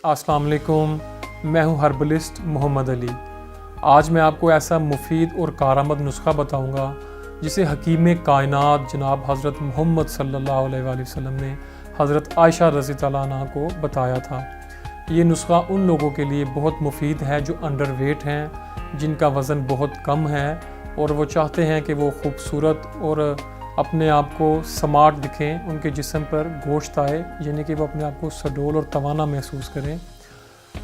अस्सलाम वालेकुम, मैं हूं हर्बलिस्ट मोहम्मद अली। आज मैं आपको ऐसा मुफीद और कारआमद नुस्खा बताऊंगा जिसे हकीम कायनात जनाब हज़रत मोहम्मद सल्लल्लाहु अलैहि वसल्लम ने हज़रत आयशा रज़ी अल्लाह अन्हा को बताया था। ये नुस्खा उन लोगों के लिए बहुत मुफीद है जो अंडरवेट हैं, जिनका वज़न बहुत कम है और वो चाहते हैं कि वो खूबसूरत और अपने आप को स्मार्ट दिखें, उनके जिस्म पर गोश्त आए, यानी कि वो अपने आप को सडोल और तवाना महसूस करें।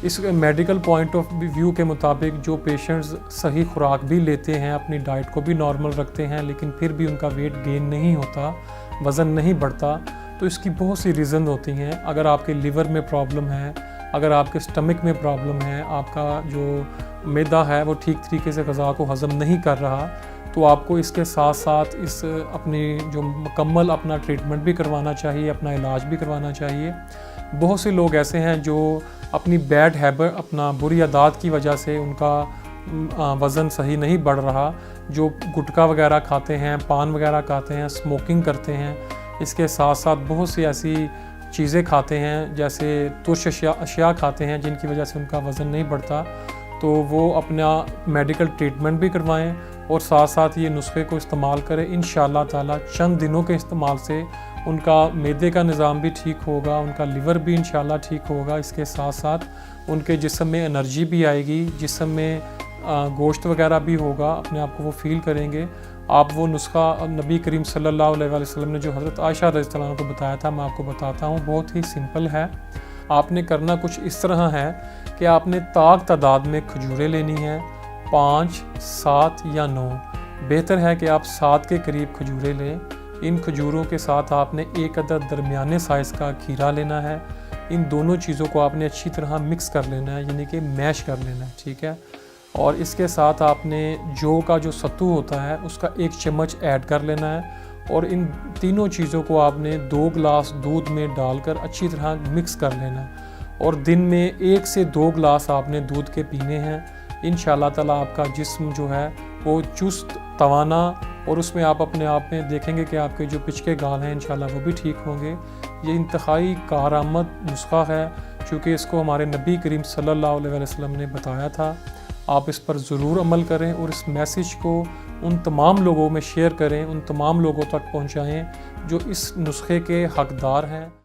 इस मेडिकल पॉइंट ऑफ व्यू के मुताबिक जो पेशेंट्स सही खुराक भी लेते हैं, अपनी डाइट को भी नॉर्मल रखते हैं, लेकिन फिर भी उनका वेट गेन नहीं होता, वज़न नहीं बढ़ता, तो इसकी बहुत सी रीज़न होती हैं। अगर आपके लिवर में प्रॉब्लम है, अगर आपके स्टमक में प्रॉब्लम है, आपका जो मैदा है वो ठीक तरीके से ग़ज़ा को हज़म नहीं कर रहा, तो आपको इसके साथ साथ इस अपनी जो मुकम्मल अपना ट्रीटमेंट भी करवाना चाहिए, अपना इलाज भी करवाना चाहिए। बहुत से लोग ऐसे हैं जो अपनी बैड हैबिट, अपना बुरी आदत की वजह से उनका वज़न सही नहीं बढ़ रहा, जो गुटखा वगैरह खाते हैं, पान वगैरह खाते हैं, स्मोकिंग करते हैं, इसके साथ साथ बहुत सी ऐसी चीज़ें खाते हैं जैसे तुर्श अशिया खाते हैं जिनकी वजह से उनका वज़न नहीं बढ़ता, तो वो अपना मेडिकल ट्रीटमेंट भी करवाएं और साथ साथ ये नुस्खे को इस्तेमाल करें। इंशाअल्लाह ताला चंद दिनों के इस्तेमाल से उनका मैदे का निज़ाम भी ठीक होगा, उनका लिवर भी इंशाअल्लाह ठीक होगा। इसके साथ साथ उनके जिस्म में एनर्जी भी आएगी, जिस्म में गोश्त वगैरह भी होगा, अपने आप को वो फील करेंगे। आप वो नुस्खा नबी करीम सल्लल्लाहु अलैहि वसल्लम ने जो हज़रत आयशा रज़ियल्लाहु अन्हा को बताया था, मैं आपको बताता हूँ। बहुत ही सिंपल है। आपने करना कुछ इस तरह है कि आपने तादाद में खजूरें लेनी है, 5, 7 या 9। बेहतर है कि आप 7 के करीब खजूरें लें। इन खजूरों के साथ आपने एक अदद दरमियाने साइज़ का खीरा लेना है। इन दोनों चीज़ों को आपने अच्छी तरह मिक्स कर लेना है, यानी कि मैश कर लेना है, ठीक है। और इसके साथ आपने जौ का जो सत्तू होता है उसका 1 चम्मच ऐड कर लेना है और इन तीनों चीज़ों को आपने 2 गिलास दूध में डालकर अच्छी तरह मिक्स कर लेना है और दिन में 1 से 2 गिलास आपने दूध के पीने हैं। इंशाअल्लाह ताला आपका जिस्म जो है वो चुस्त तवाना, और उसमें आप अपने आप में देखेंगे कि आपके जो पिचके गाल हैं इंशाअल्लाह वो भी ठीक होंगे। ये इंतहाई कारआमद नुस्खा है क्योंकि इसको हमारे नबी करीम सल्लल्लाहु अलैहि वसल्लम ने बताया था। आप इस पर ज़रूर अमल करें और इस मैसेज को उन तमाम लोगों में शेयर करें, उन तमाम लोगों तक पहुँचाएँ जो इस नुस्खे के हकदार हैं।